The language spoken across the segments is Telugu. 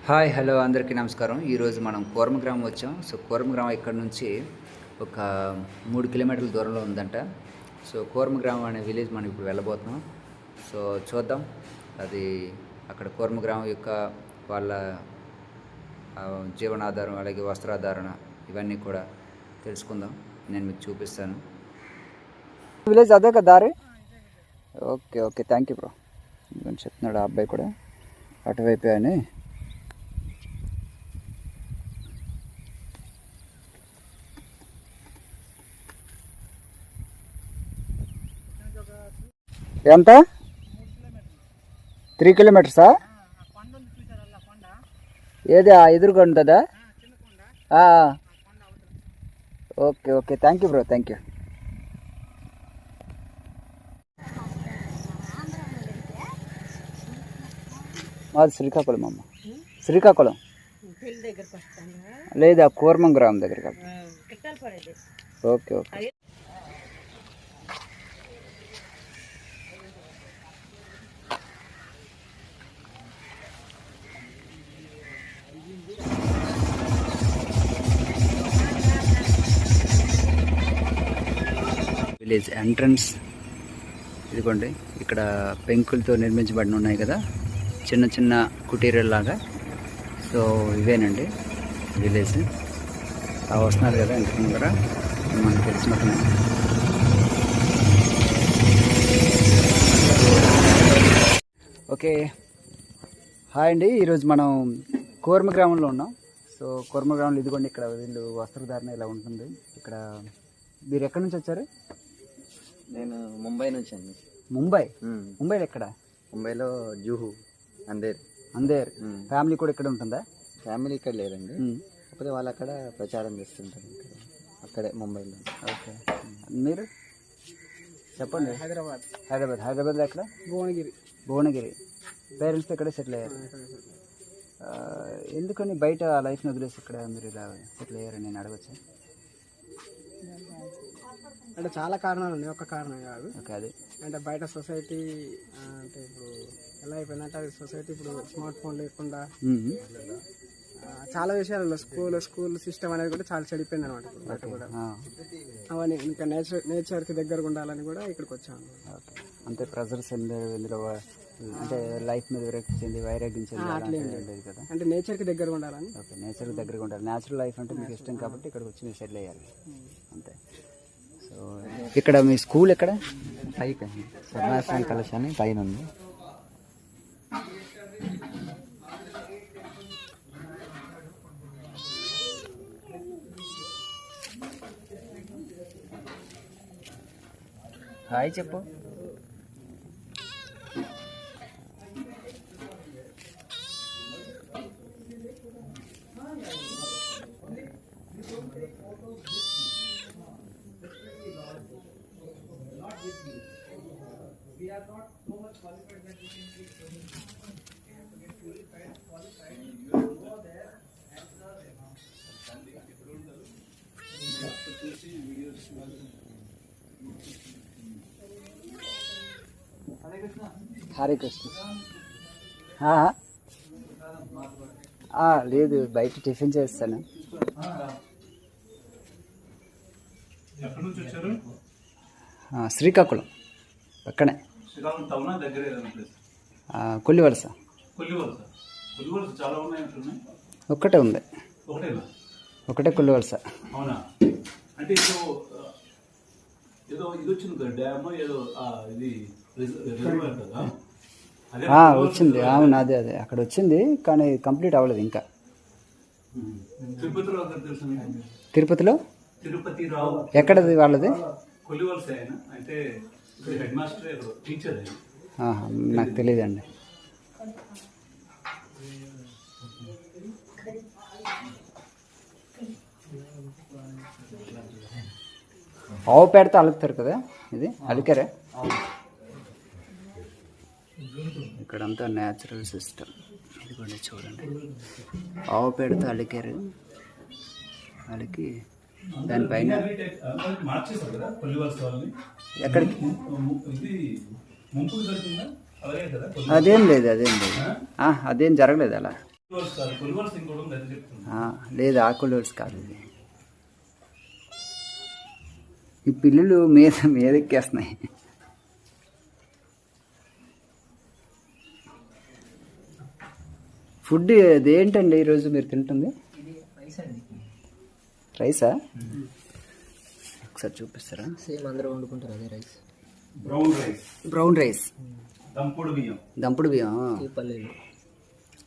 హాయ్ హలో అందరికీ నమస్కారం. ఈరోజు మనం కూర్మగ్రామం వచ్చాం. సో కూర్మగ్రామం ఇక్కడ నుంచి ఒక 3 కిలోమీటర్ల దూరంలో ఉందంట. సో కూర్మగ్రామం అనే విలేజ్ మనం ఇప్పుడు వెళ్ళబోతున్నాం. సో చూద్దాం అది అక్కడ కూర్మగ్రామం యొక్క వాళ్ళ జీవనాధారం, అలాగే వస్త్రాధారణ, ఇవన్నీ కూడా తెలుసుకుందాం. నేను మీకు చూపిస్తాను. విలేజ్ అదే కదా దారి? Okay okay, thank you bro. చెప్తున్నాడు ఆ అబ్బాయి కూడా అటువైపే అని. ఎంత? 3 కిలోమీటర్సా? ఏది ఎదురుగా ఉంటుందా? Okay okay, thank you bro, thank you. మాది శ్రీకాకుళం అమ్మ. శ్రీకాకుళం లేదా కూర్మంగ్రామం దగ్గర. Okay okay. విలేజ్ ఎంట్రన్స్ ఇదిగోండి. ఇక్కడ పెంకులతో నిర్మించబడిన ఉన్నాయి కదా, చిన్న చిన్న కుటీరల్లాగా. సో ఇవేనండి విలేజ్. వస్తున్నారు కదా ఇంటి ముందర, మనకు తెలిసినట్టు. ఓకే, హాయ్ అండి. ఈరోజు మనం కూర్మగ్రామంలో ఉన్నాం. సో కూర్మగ్రామంలో ఇదిగోండి, ఇక్కడ వీళ్ళు వస్త్రధారణ ఇలా ఉంటుంది. ఇక్కడ మీరు ఎక్కడి నుంచి వచ్చారు? నేను ముంబై నుంచి అండి. ముంబైలో ఎక్కడ? ముంబైలో జూహు, అందేర్. ఫ్యామిలీ కూడా ఇక్కడ ఉంటుందా? ఫ్యామిలీ ఇక్కడ లేదండి, కాకపోతే వాళ్ళు అక్కడ ప్రచారం చేస్తుంటారు ఇక్కడ, అక్కడే ముంబైలో. ఓకే, మీరు చెప్పండి. హైదరాబాద్లో ఎక్కడ? భువనగిరి. పేరెంట్స్ ఇక్కడే సెటిల్ అయ్యారు. ఎందుకని బయట లైఫ్ని వదిలేసి ఇక్కడ మీరు ఇలా సెటిల్ అయ్యారని నేను అడగచ్చా? అంటే చాలా కారణాలు ఉన్నాయి, ఒక కారణం కాదు. ఓకే, అది అంటే బయట సొసైటీ అంటే ఇప్పుడు ఎలా అయిపోయిందంటే, అది సొసైటీ ఇప్పుడు స్మార్ట్ ఫోన్ లేకుండా చాలా విషయాలలో స్కూల్ సిస్టమ్ అనేది కూడా చాలా చెడిపోయింది అనమాట. ఇప్పుడు బయట కూడా అవన్నీ ఇంకా నేచర్కి దగ్గరగా ఉండాలని కూడా ఇక్కడికి వచ్చాము. ఓకే, అంతే. ప్రెజర్స్ ఇందులో అంటే లైఫ్ మీద వైరాగ్యించేది కదా, అంటే నేచర్కి దగ్గరగా ఉండాలని. ఓకే, నేచర్కి దగ్గరగా ఉండాలి. నేచురల్ లైఫ్ అంటే మీకు ఇష్టం కాబట్టి ఇక్కడికి వచ్చి మీరు సెటిల్ అయ్యాలి, అంతే. సో ఇక్కడ మీ స్కూల్ ఎక్కడ? పైకి సర్వాశ్రమ కళాశాల అని పైన ఉంది. హాయ్ చెప్పు. హరే కృష్ణ. లేదు, బయట టిఫిన్ చేస్తాను. శ్రీకాకుళం పక్కనే, కొల్లివలస. ఒక్కటే ఉంది, ఒకటే కొల్లివలస. వచ్చింది, అవును, అదే అక్కడ వచ్చింది, కానీ కంప్లీట్ అవ్వలేదు ఇంకా. తిరుపతిలో ఎక్కడది వాళ్ళది? నాకు తెలియదండి. ఆవు పేడతో అలుకుతారు కదా, ఇది అలికారా? ఇక్కడంతా న్యాచురల్ సిస్టమ్. ఇదిగోండి చూడండి, ఆవు పేడతో అలికారు. అలికి దానిపైన ఎక్కడికి అదేం లేదు అదేం జరగలేదు అలా. లేదు ఆకులోడ్స్ కాదు ఇది. ఈ పిల్లులు మీదెక్కేస్తున్నాయి. ఫుడ్ అదేంటండి ఈరోజు మీరు తింటుంది? రైసా? ఒకసారి చూపిస్తారా? సేమ్ అందరూ వండుకుంటారు అదే రైస్. బ్రౌన్ రైస్, దంపుడు బియ్యం. ఈ పల్లీలు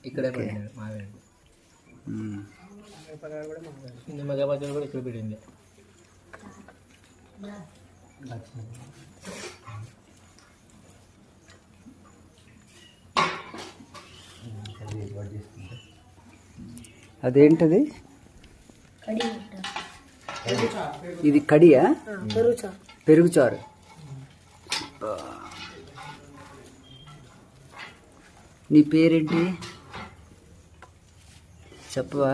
ఇక్కడే పడింది మావే. నిమ్మకాయ పచ్చడి కూడా ఇక్కడ పెట్టింది. అదేంటది? ఇది కడియా? పెరుగుచారు. నీ పేరేంటి చెప్పవా?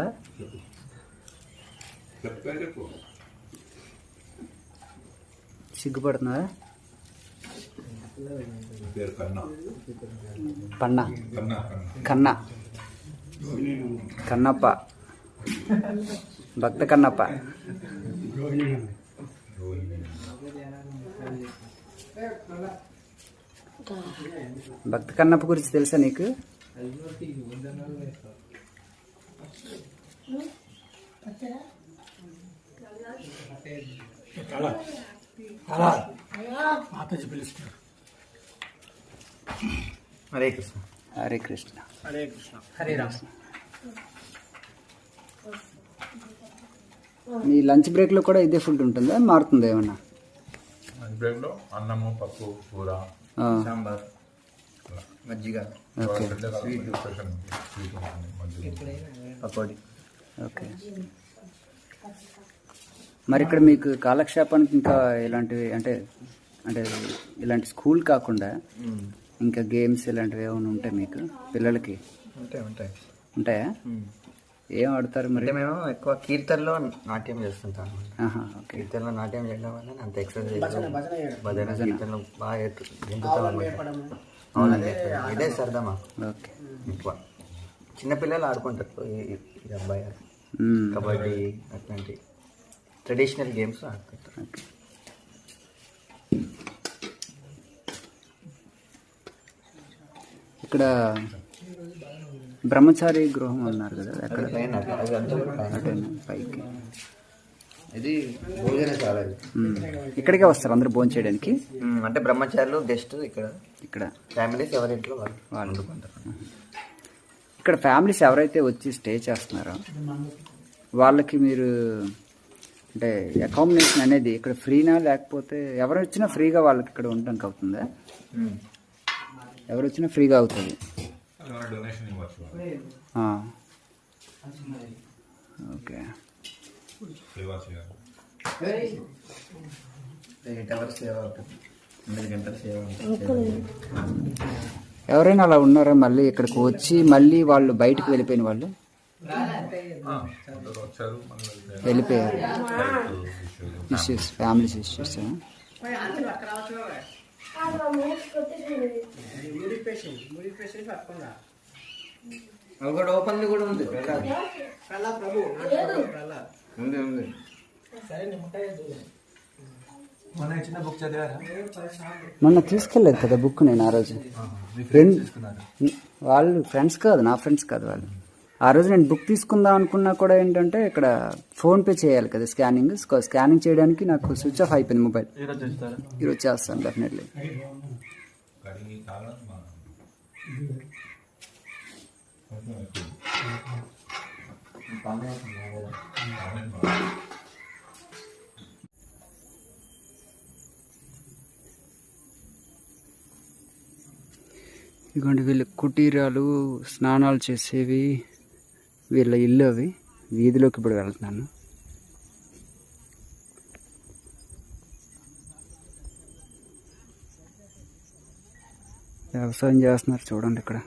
సిగ్గుపడుతున్నావా? పన్నా, కన్నా, కన్నప్ప, భక్త కన్నప్ప. భక్త కన్నప్ప గురించి తెలుసా నీకు? హరే కృష్ణ. హరే కృష్ణ. హరే కృష్ణ. హరే రామ. నీ లంచ్ బ్రేక్లో కూడా ఇదే ఫుడ్ ఉంటుందా, మారుతుందా ఏమన్నా? లంచ్ బ్రేక్లో అన్నము, పప్పు, కూర, సాంబార్, మజ్జిగ, స్వీట్ పకోడీ. ఓకే. మరి ఇక్కడ మీకు కాలక్షేపానికి ఇంకా ఇలాంటివి అంటే అంటే ఇలాంటి స్కూల్ కాకుండా ఇంకా గేమ్స్ ఇలాంటివి ఏమైనా ఉంటాయి మీకు పిల్లలకి? ఉంటాయి. ఉంటాయా? ఏం ఆడతారు మరి? మేము ఎక్కువ కీర్తనలో నాట్యం చేస్తుంటాం. ఓకే. కీర్తనలో నాట్యం చేయడం వల్ల అంత ఎక్సర్సైజ్, భజన కీర్తనలు బాగా గెంతుతాం అన్నమాట. అవునండి, ఇదే సరదా మాకు. ఓకే. ఎక్కువ చిన్నపిల్లలు ఆడుకుంటారు. ఈ అబ్బాయి కబడ్డీ అట్లాంటి ట్రెడిషనల్ గేమ్స్ ఆడుకుంటారు. ఓకే. ఇక్కడ బ్రహ్మచారి గృహం అన్నారు కదా, ఎక్కడ? పైకి. ఇది భోజనశాల. ఇక్కడికే వస్తారు అందరూ భోజనం చేయడానికి? అంటే బ్రహ్మచారులు గెస్ట్ ఇక్కడ ఫ్యామిలీస్ ఎవరింట్లో వాళ్ళు వండుకుంటారు. ఇక్కడ ఫ్యామిలీస్ ఎవరైతే వచ్చి స్టే చేస్తున్నారో వాళ్ళకి మీరు అంటే అకామిడేషన్ అనేది ఇక్కడ ఫ్రీనా, లేకపోతే ఎవరు వచ్చినా ఫ్రీగా వాళ్ళకి ఇక్కడ ఉండడానికి అవుతుందా? ఎవరు వచ్చినా ఫ్రీగా అవుతుంది. డొనేషన్ ఇవ్వచ్చు. ఓకే. సేవ చేయాలి. 8 hours సేవ అవుతుంది, 8 గంటల సేవ ఉంటుంది. ఎవరైనా అలా ఉన్నారా మళ్ళీ ఇక్కడికి వచ్చి మళ్ళీ వాళ్ళు బయటకు వెళ్ళిపోయిన వాళ్ళు? వచ్చారు, వెళ్ళిపోయారు. Issues, families issues. ఒకటి ఓపెన్ కూడా ఉంది. ఉంది. మొన్న తీసుకెళ్ళలేదు కదా బుక్ నేను ఆ రోజు. వాళ్ళు ఫ్రెండ్స్ కాదు, నా ఫ్రెండ్స్ కాదు వాళ్ళు. ఆ రోజు నేను బుక్ తీసుకుందాం అనుకున్నా కూడా ఏంటంటే ఇక్కడ ఫోన్పే చేయాలి కదా, స్కానింగ్ చేయడానికి నాకు స్విచ్ ఆఫ్ అయిపోయింది మొబైల్. ఈరోజు చేస్తాను డెఫినెట్లీ. ఇదిగోండి వీళ్ళ కుటీరాలు, స్నానాలు చేసేవి, వీళ్ళ ఇల్లు అవి. వీధిలోకి ఇప్పుడు వెళ్తున్నాను. వ్యవసాయం చేస్తున్నారు చూడండి ఇక్కడ.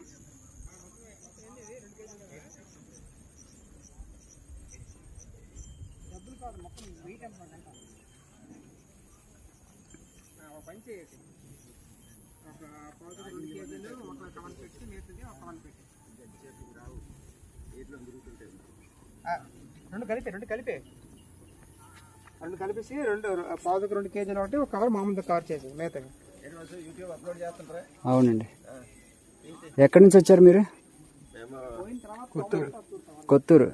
రెండు కలిపేసి పావుకు 2 కేజీలు ఒకటి ఒక కవర్ మామూలుగా కవర్ చేసి మేతగా. అవునండి. ఎక్కడి నుంచి వచ్చారు మీరు? కొత్తూరు.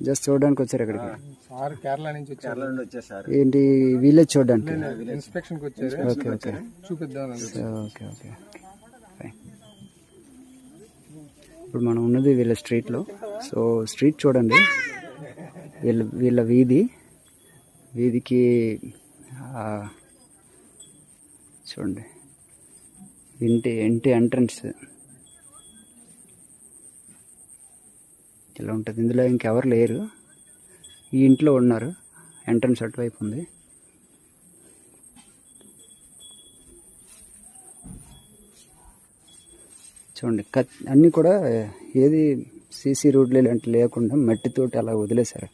జస్ట్ చూడడానికి వచ్చారు ఇక్కడికి? సార్ కేరళ నుంచి వచ్చారు. ఏంటి విలేజ్ చూడడానికి? ఇన్స్పెక్షన్కి వచ్చారు. ఓకే ఓకే చూపిద్దాం. Okay okay fine. ఇప్పుడు మనం ఉన్నది వీళ్ళ స్ట్రీట్లో. సో స్ట్రీట్ చూడండి, వీళ్ళ వీధికి చూడండి ఇంటి ఎంట్రన్స్ ఇలా ఉంటుంది. ఇందులో ఇంకెవరు లేరు, ఈ ఇంట్లో ఉన్నారు. ఎంట్రన్స్ అటువైపు ఉంది. చూడండి అన్నీ కూడా ఏది సీసీ రోడ్లు ఇలాంటి లేకుండా మట్టితోటి అలా వదిలేశారు.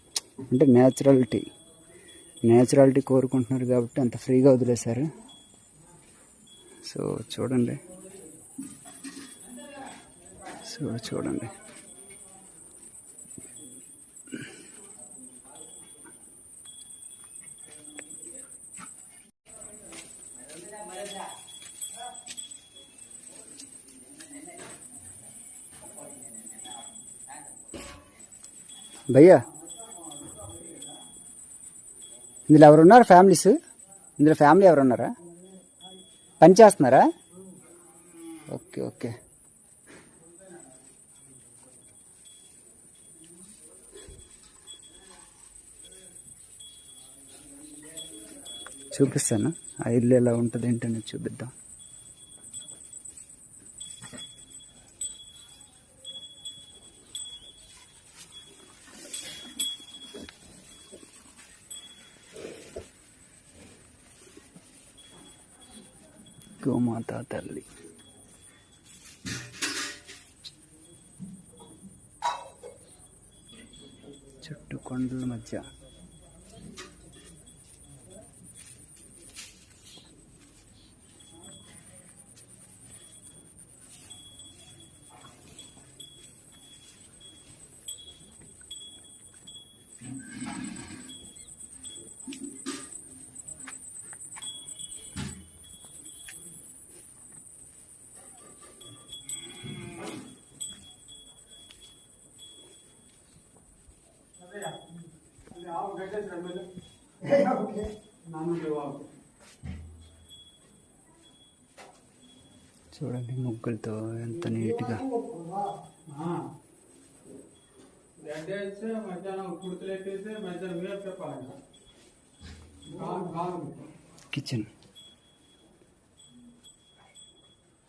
అంటే న్యాచురాలిటీ కోరుకుంటున్నారు కాబట్టి అంత ఫ్రీగా వదిలేశారు. సో చూడండి. భయ్యా, ఇందులో ఎవరున్నారు ఫ్యామిలీస్? ఇందులో ఫ్యామిలీ ఎవరున్నారా? పని చేస్తున్నారా? Okay okay. చూపిస్తాను ఆ ఇల్లు ఎలా ఉంటుంది ఏంటనేది చూపిద్దాం. గోమాత తల్లి. చుట్టూ కొండల మధ్య చూడండి ముగ్గులతో ఎంత నీట్గా. కిచెన్,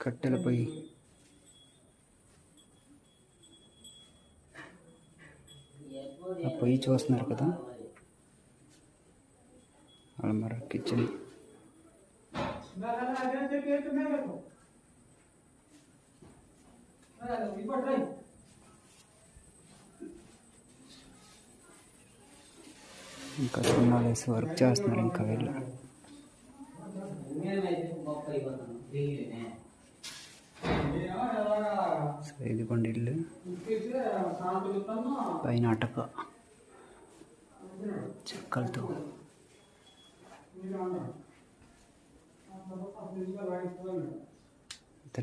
కట్టెల పొయ్యి, ఆ పొయ్యి చూస్తున్నారు కదా, అలమర, కిచెన్. ఇంకా సున్నాలు వేసి వర్క్ చేస్తున్నారు ఇంకా వీళ్ళు. సో ఇదిగోండి ఇల్లు, పైన అటక చెక్కలతో.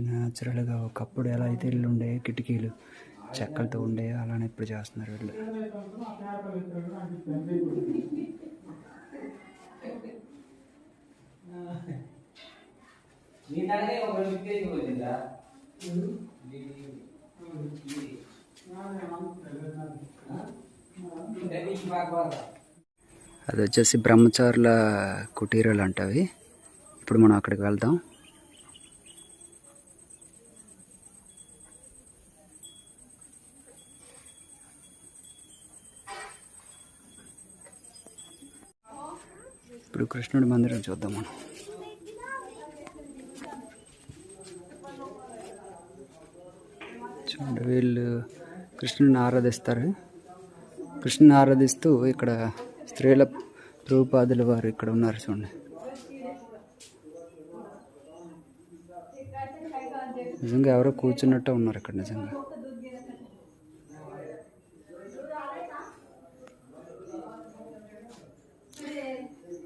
న్యాచురల్గా ఒకప్పుడు ఎలా అయితే ఇల్లు ఉండే, కిటికీలు చెక్కలతో ఉండే, అలానే ఇప్పుడు చేస్తున్నారు వీళ్ళు. అది వచ్చేసి బ్రహ్మచారుల కుటీరాలు అంటవి. ఇప్పుడు మనం అక్కడికి వెళ్దాం. ఇప్పుడు కృష్ణుడి మందిరం చూద్దాం మనం. చూడండి వీళ్ళు కృష్ణుని ఆరాధిస్తారు. కృష్ణుని ఆరాధిస్తూ ఇక్కడ స్త్రీల ప్రభుపాదుల వారు ఇక్కడ ఉన్నారు. చూడండి నిజంగా ఎవరో కూర్చున్నట్టు ఉన్నారు ఇక్కడ నిజంగా.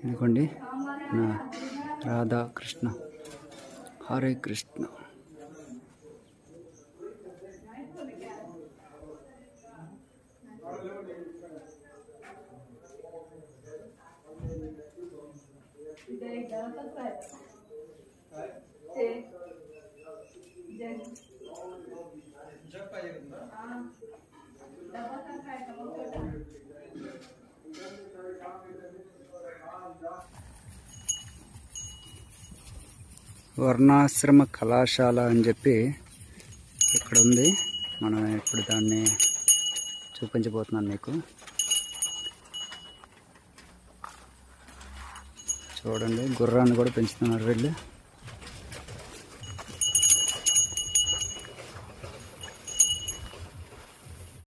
ఇదిగోండి నా రాధాకృష్ణ, హరే కృష్ణ. వర్ణాశ్రమ కళాశాల అని చెప్పి ఇక్కడ ఉంది. మనం ఇప్పుడు దాన్ని చూపించబోతున్నాను మీకు. చూడండి, గుర్రాన్ని కూడా పెంచుతున్నారు వీళ్ళు.